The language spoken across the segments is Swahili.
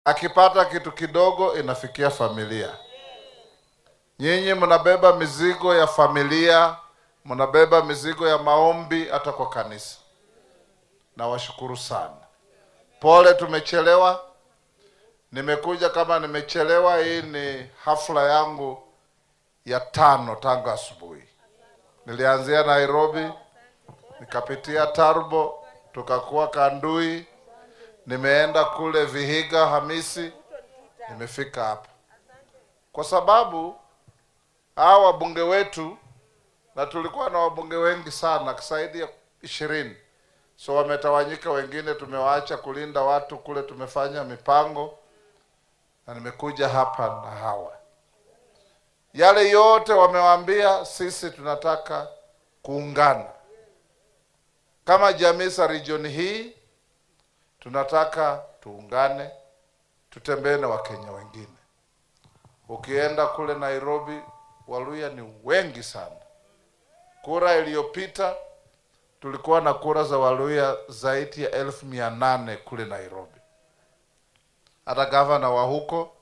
akipata kitu kidogo inafikia familia. Nyinyi mnabeba mizigo ya familia, mnabeba mizigo ya maombi hata kwa kanisa. Na washukuru sana. Pole tumechelewa. Nimekuja kama nimechelewa. Hii ni hafla yangu ya 5 tangu asubuhi. Nilianzia Nairobi, nikapitia Tarbo, tukakuwa Kandui, nimeenda kule Vihiga, Hamisi, nimefika hapa. Kwa sababu hawa wabunge wetu, na tulikuwa na wabunge wengi sana, zaidi ya 20. So wametawanyika, wengine tumewaacha kulinda watu kule, tumefanya mipango na nimekuja hapa na hawa. Yale yote wamewaambia, sisi tunataka kuungana. Kama jamii za region hii tunataka tuungane, tutembee na Wakenya wengine. Ukienda kule Nairobi, Waluya ni wengi sana. Kura iliyopita tulikuwa na kura za Waluya zaidi ya 1800 kule Nairobi. Hata gavana wa huko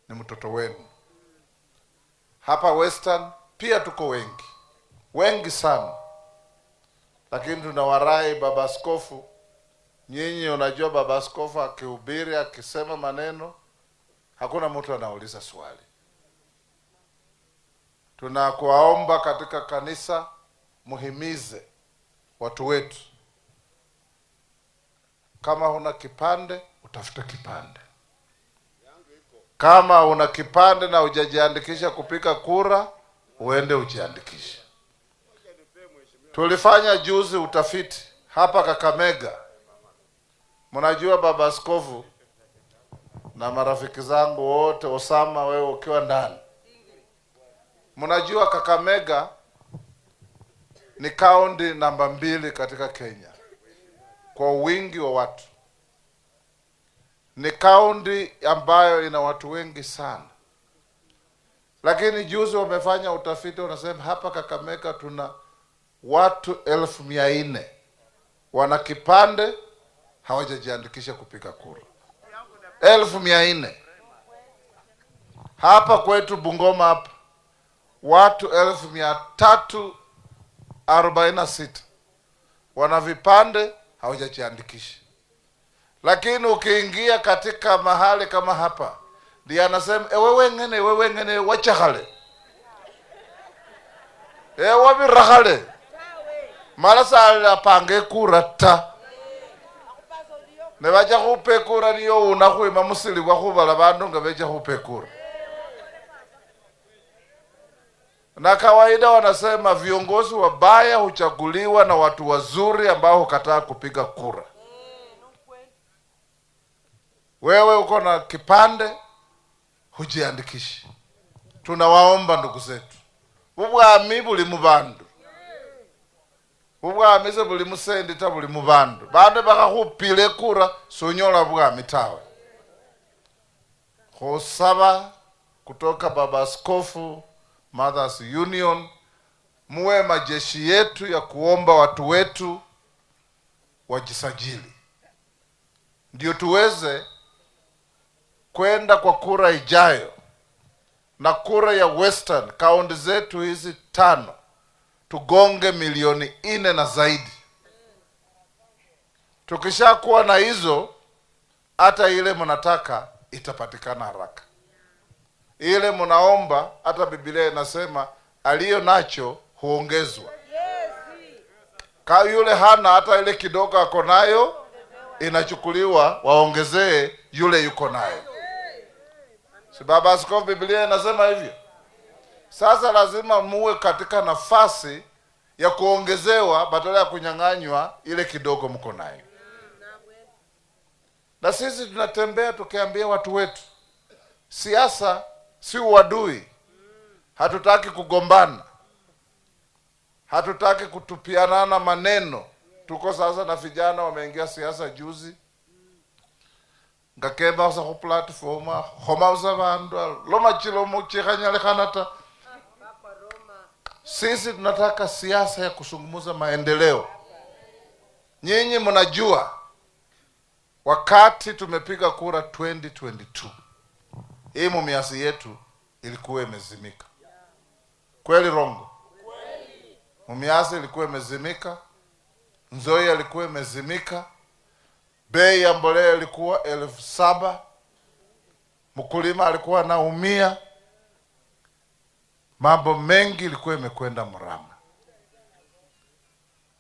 ni mtoto wenu. Hapa Western pia tuko wengi sana. Lakini tunawarai baba askofu. Nyinyi unajua baba askofu akihubiri, akisema maneno, hakuna mtu anauliza swali. Tunakuomba katika kanisa, muhimize watu wetu. Kama huna kipande, utafuta kipande. Kama una kipande na hujajiandikisha kupiga kura, uende ujiandikishe. Tulifanya juzi utafiti hapa Kakamega. Mnajua baba askofu na marafiki zangu wote, Osama wewe ukiwa ndani, mnajua Kakamega ni kaunti namba 2 katika Kenya kwa wingi wa watu. Ni kaunti ambayo ina watu wengi sana. Lakini juzi wamefanya utafiti, wanasema hapa Kakamega tuna watu 1400 wana kipande, hawajajiandikisha kupiga kura. 1400. Hapa kwetu Bungoma hapa watu 1346 wana vipande, hawajajiandikisha. Lakini ukiingia katika mahali kama hapa, ndiye anasema wewe ngene wachakale. Wabirahale. Malasa alapange kura ta. Nebaja kupe kura niyo unakuima musili wakubala bandu nga beja kupe kura. Na kawaida wanasema viongozi wabaya huchaguliwa na watu wazuri ambao hukataa kupiga kura. Wewe uko na kipande, hujiandikishi. Tunawaomba ndugu zetu. Ubwami buli mu bandu. Ubwami se buli musendi ta buli mu bandu. Bande bakakupile kura sonyola bwami tawe. Khosaba kutoka baba askofu Mothers Union, muwe majeshi yetu ya kuomba watu wetu wajisajili. Ndio tuweze kwenda kwa kura ijayo. Na kura ya Western, kaunti zetu hizi 5, tugonge milioni 4 na zaidi. Tukishakuwa na hizo, hata ile mnataka itapatikana haraka. Ile mnaomba, hata Biblia inasema aliyo nacho huongezwa. Ka yule hana, hata ile kidogo ako nayo inachukuliwa, waongezee yule yuko nayo. Si baba askofu, Biblia inasema hivyo. Sasa lazima muwe katika nafasi ya kuongezewa badala ya kunyang'anywa ile kidogo mko nayo. Na sisi tunatembea tukiambia watu wetu, siasa si uadui. Hatutaki kugombana. Hatutaki kutupiana maneno. Tuko sasa na vijana wameingia siasa juzi. Ngakeba sa ku platform khoma usa bandu loma chilo muchikhanyale khanata. Sisi tunataka siasa ya kusungumuza maendeleo. Nyinyi mnajua wakati tumepiga kura 2022, hii Mumias yetu ilikuwa imezimika. Kweli rongo? Mumias ilikuwa imezimika, Nzoia ilikuwa imezimika, bei ya mbolea ilikuwa 7,000, mkulima alikuwa anaumia, mambo mengi ilikuwa imekwenda mrama.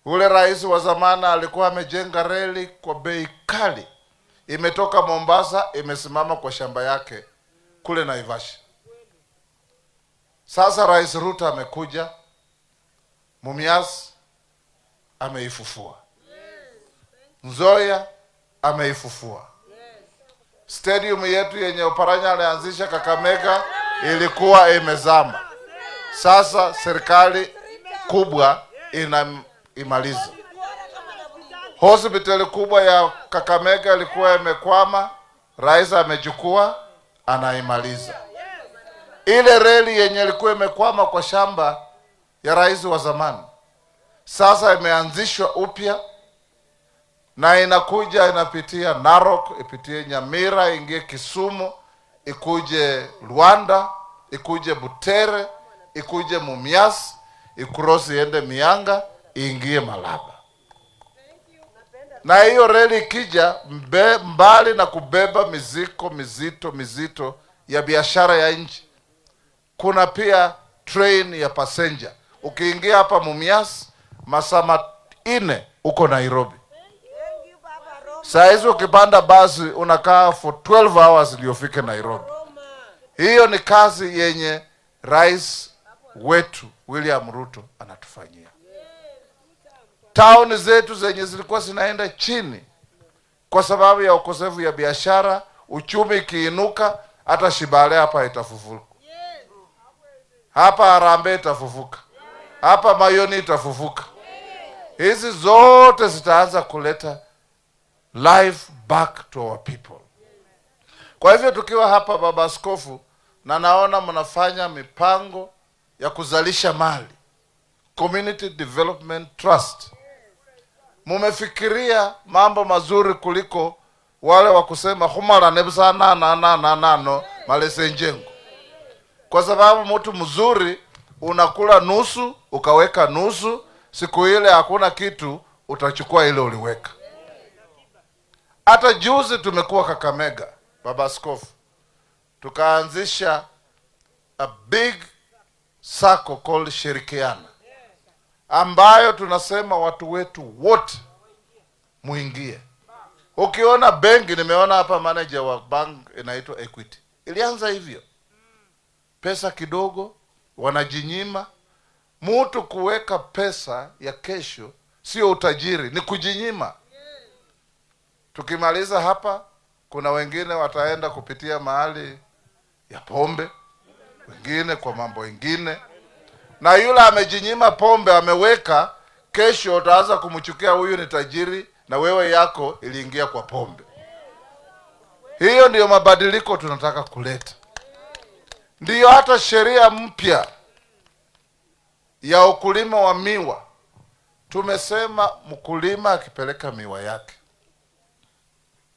Ule rais wa zamana alikuwa amejenga reli kwa bei kali, imetoka Mombasa imesimama kwa shamba yake kule Naivasha. Sasa Rais Ruto amekuja, Mumias ameifufua, Nzoia ameifufua. Stadium yetu yenye Oparanya alianzisha Kakamega ilikuwa imezama. Sasa serikali kubwa inaimaliza. Hospitali kubwa ya Kakamega ilikuwa imekwama, rais amechukua, anaimaliza. Ile reli yenye ilikuwa imekwama kwa shamba ya rais wa zamani sasa imeanzishwa upya, na inakuja inapitia Narok, ipitie Nyamira, ingie Kisumu, ikuje Luanda, ikuje Butere, ikuje Mumias, ikurosi iende Mianga, iingie Malaba. Na hiyo reli ikija mbali na kubeba mizito ya biashara ya nchi, kuna pia train ya passenger. Ukiingia hapa Mumias, masaa 4 uko Nairobi. Saa hizo ukipanda basi unakaa for 12 hours ndio ufike Nairobi. Hiyo ni kazi yenye rais wetu William Ruto anatufanyia. Town zetu zenye zilikuwa zinaenda chini kwa sababu ya ukosefu ya biashara, uchumi kiinuka, hata Shibale hapa itafufuka. Hapa Harambee itafufuka. Hapa Mayoni itafufuka. Hizi zote zitaanza kuleta life back to our people. Kwa hivyo tukiwa hapa Baba Askofu, na naona mnafanya mipango ya kuzalisha mali, Community Development Trust. Mumefikiria mambo mazuri kuliko wale wa kusema humara nebsa na malesenjengo. Kwa sababu mtu mzuri unakula nusu, ukaweka nusu, siku ile hakuna kitu, utachukua ile uliweka. Hata juzi tumekuwa Kakamega, Baba Askofu, tukaanzisha a big circle called Shirikiana, ambayo tunasema watu wetu wote muingie. Ukiona benki, nimeona hapa manager wa bank inaitwa Equity, ilianza hivyo, pesa kidogo wanajinyima. Mtu kuweka pesa ya kesho sio utajiri, ni kujinyima. Tukimaliza hapa, kuna wengine wataenda kupitia mahali ya pombe, wengine kwa mambo mengine. Na yule amejinyima pombe, ameweka, kesho utaanza kumchukia huyu ni tajiri na wewe yako iliingia kwa pombe. Hiyo ndiyo mabadiliko tunataka kuleta. Ndiyo hata sheria mpya ya ukulima wa miwa, tumesema mkulima akipeleka miwa yake,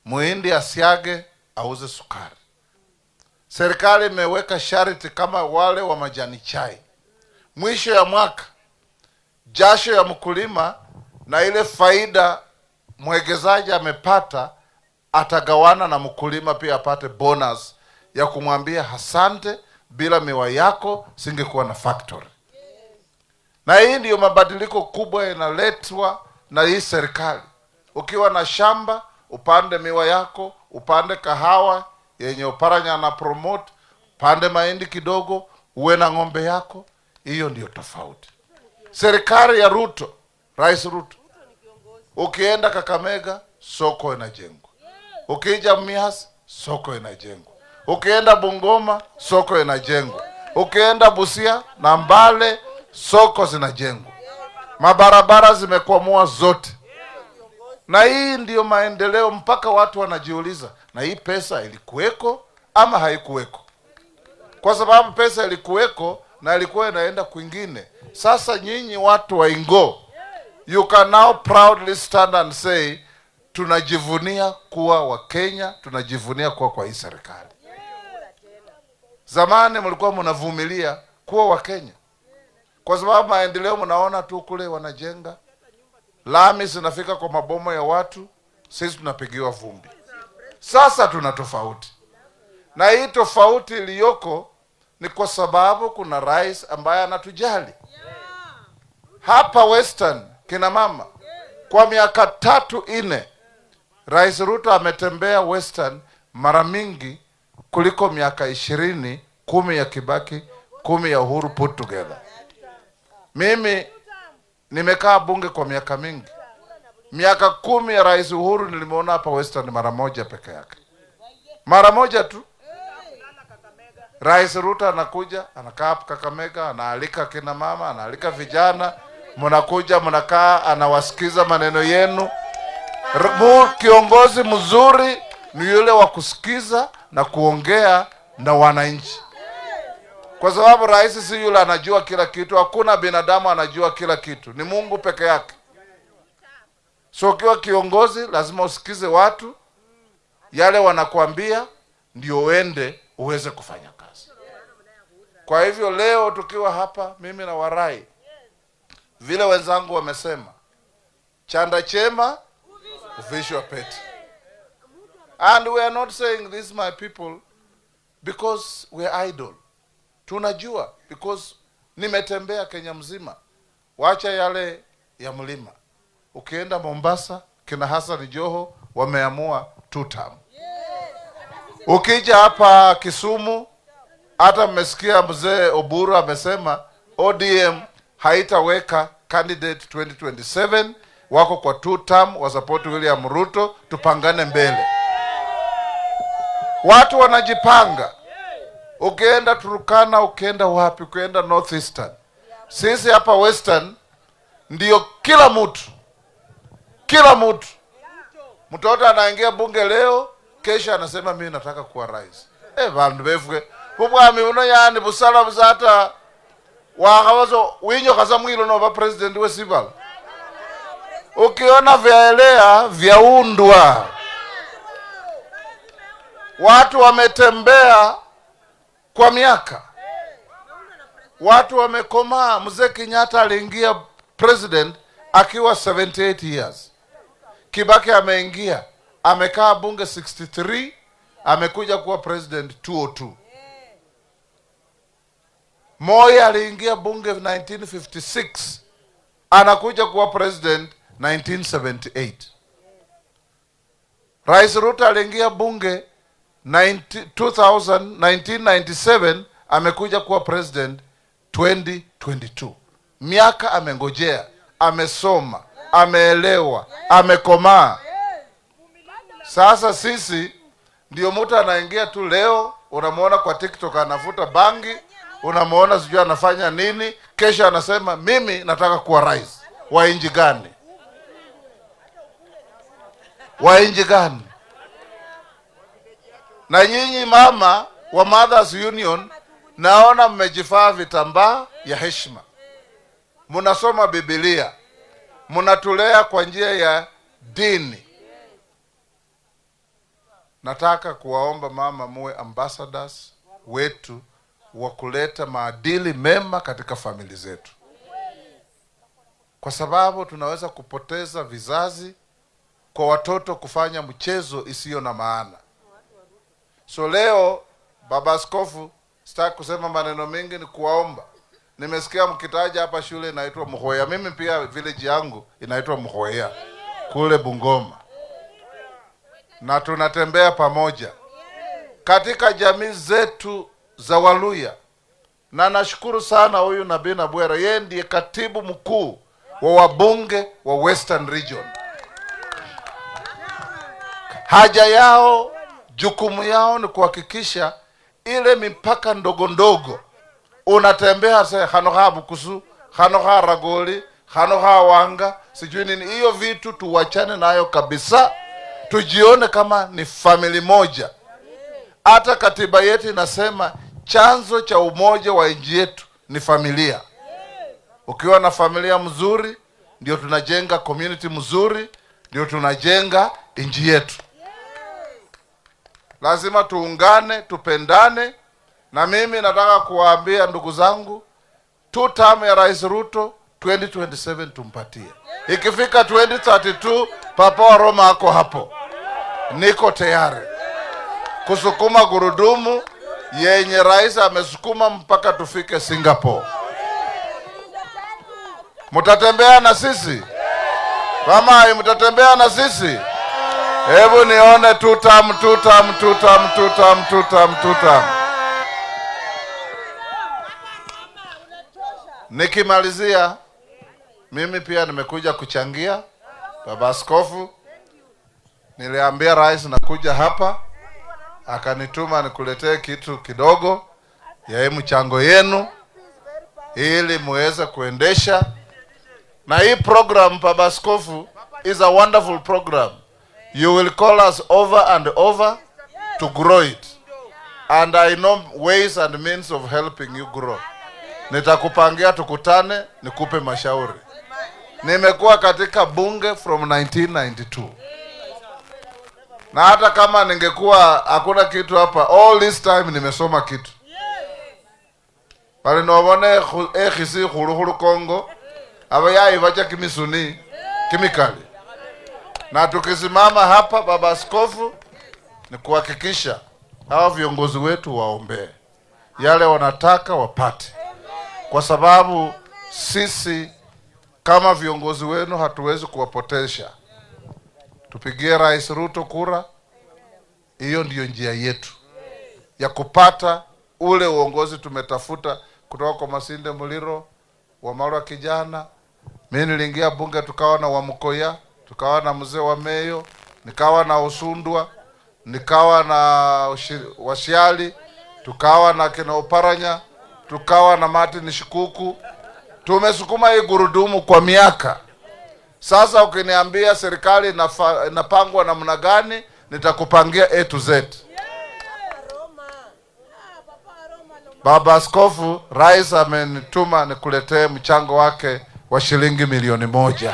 muhindi asiage, auze sukari. Serikali imeweka sharti kama wale wa majani chai. Mwisho ya mwaka, jasho ya mkulima na ile faida mwekezaji amepata, atagawana na mkulima pia apate bonus ya kumwambia asante, bila miwa yako singekuwa na factory. Na hii ndiyo mabadiliko kubwa inaletwa na hii serikali. Ukiwa na shamba, upande miwa yako, upande kahawa yenye Oparanya na promote, upande mahindi kidogo, uwe na ng'ombe yako. Hiyo ndiyo tofauti. Serikali ya Ruto, Rais Ruto, ukienda Kakamega, soko inajengwa. Ukija Mumias, soko inajengwa. Ukienda Bungoma, soko inajengwa. Ukienda Busia na Mbale, soko zinajengwa. Mabarabara zimekwamua zote. Na hii ndiyo maendeleo, mpaka watu wanajiuliza, na hii pesa ilikuweko ama haikuweko? Kwa sababu pesa ilikuweko na ilikuwa inaenda kwingine. Sasa nyinyi watu wa Ingo, you can now proudly stand and say, tunajivunia kuwa Wakenya, tunajivunia kuwa kwa hii serikali. Zamani mlikuwa mnavumilia kuwa Wakenya kwa sababu maendeleo mnaona tu kule wanajenga lami zinafika kwa mabomo ya watu, sisi tunapigiwa vumbi. Sasa tuna tofauti, na hii tofauti iliyoko ni kwa sababu kuna rais ambaye anatujali. Hapa Western kina mama kwa miaka 3-4 Rais Ruto ametembea Western mara mingi kuliko miaka 20, 10 ya Kibaki, 10 ya Uhuru put together. Mimi nimekaa bunge kwa miaka mingi. Miaka 10 ya Rais Uhuru nilimeona hapa Western mara moja peke yake. Mara moja tu. Rais Ruto anakuja, anakaa hapa Kakamega, anaalika kina mama, anaalika vijana, mnakuja mnakaa, anawasikiza maneno yenu. Kiongozi mzuri ni yule wa kusikiza na kuongea na wananchi. Kwa sababu rais si yule anajua kila kitu, hakuna binadamu anajua kila kitu, ni Mungu peke yake. So ukiwa kiongozi lazima usikize watu, yale wanakuambia ndio uende uweze kufanya kazi. Kwa hivyo leo tukiwa hapa, mimi na warai vile wenzangu wamesema, chanda chema uvishwa pete. And we are not saying this, my people, because we are idle. Tunajua because nimetembea Kenya mzima. Wacha yale ya mlima. Ukienda Mombasa, kina Hassan Joho wameamua 2 term. Ukija hapa Kisumu, hata mmesikia mzee Oburu amesema ODM haitaweka candidate 2027, wako kwa 2 term, wa support William Ruto, tupangane mbele. Watu wanajipanga. Ukienda Turkana, ukienda wapi, ukienda Northeastern. Sisi hapa Western ndio kila mtu. Mtoto anaingia bunge leo, kesha anasema mimi nataka kuwa rais. Bandu befwe. Kubwami uno yani busala buzata wakawazo winyo kazamwilo no president we Sibala. Ukiona vyaelea vyaundwa. Watu wametembea kwa miaka. Watu wamekomaa. Mzee Kenyatta aliingia president akiwa 78 years. Kibaki ameingia, amekaa bunge 63, amekuja kuwa president 202. Moi aliingia bunge 1956, anakuja kuwa president 1978. Rais Ruto aliingia bunge 1997, amekuja kuwa president 2022. Miaka amengojea, amesoma, ameelewa, amekomaa. Sasa sisi ndio mtu anaingia tu leo, unamuona kwa TikTok anavuta bangi, unamuona sijui anafanya nini, kesho anasema mimi nataka kuwa rais. Wa nchi gani? Wa nchi gani? Na nyinyi mama wa Mothers Union, naona mmejifaa vitambaa ya heshima. Mnasoma Biblia. Mnatulea kwa njia ya dini. Nataka kuwaomba mama muwe ambassadors wetu wa kuleta maadili mema katika familia zetu. Kwa sababu tunaweza kupoteza vizazi kwa watoto kufanya mchezo isiyo na maana. So leo baba askofu, sitaki kusema maneno mengi, ni kuwaomba. Nimesikia mkitaja hapa shule inaitwa Muhoya. Mimi pia village yangu inaitwa Muhoya kule Bungoma. Na tunatembea pamoja katika jamii zetu za Waluya. Na nashukuru sana huyu Nabii Nabwera, yeye ndiye katibu mkuu wa wabunge wa Western Region. Haja yao, jukumu yao ni kuhakikisha ile mipaka ndogo ndogo unatembea sasa, hano ha Bukusu, hano ha Ragoli, hano ha Wanga, sijui nini. Hiyo vitu tuwachane nayo kabisa. Tujione kama ni family moja. Hata katiba yetu inasema chanzo cha umoja wa nchi yetu ni familia. Ukiwa na familia mzuri, ndio tunajenga community mzuri, ndio tunajenga nchi yetu. Lazima tuungane, tupendane, na mimi nataka kuwaambia ndugu zangu, 2 term ya Rais Ruto 2027 tumpatie. Ikifika 2032 Papa wa Roma ako hapo. Niko tayari kusukuma gurudumu yenye rais amesukuma mpaka tufike Singapore. Mtatembea na sisi? Kama mtatembea na sisi? Hebu nione 2 term. Nikimalizia, mimi pia nimekuja kuchangia. Baba Askofu, niliambia rais nakuja hapa, akanituma nikuletee kitu kidogo ya mchango yenu ili muweze kuendesha. Na hii program, Baba Askofu, is a wonderful program. You will call us over and over to grow it. And I know ways and means of helping you grow. Nitakupangia tukutane, nikupe mashauri. Nimekuwa katika bunge from 1992. Na hata kama ningekuwa hakuna kitu hapa, all this time nimesoma kitu. Bali nobone khisi khuru Kongo, abayai bacha kimisuni, kimikali. Na tukisimama hapa, Baba Askofu, ni kuhakikisha hao viongozi wetu waombee yale wanataka wapate. Kwa sababu sisi kama viongozi wenu hatuwezi kuwapotesha. Tupigie Rais Ruto kura. Hiyo ndiyo njia yetu ya kupata ule uongozi tumetafuta kutoka kwa Masinde Muliro, Wamalwa kijana. Mimi niliingia bunge tukawa na Wamukoya, tukawa na mzee wa Meyo, nikawa na Usundwa, nikawa na Washiali, tukawa na kina Oparanya, tukawa na Martin Shikuku. Tumesukuma hii gurudumu kwa miaka. Sasa ukiniambia serikali inapangwa namna gani, nitakupangia A to Z. Baba Askofu, rais amenituma nikuletee mchango wake wa shilingi milioni 1.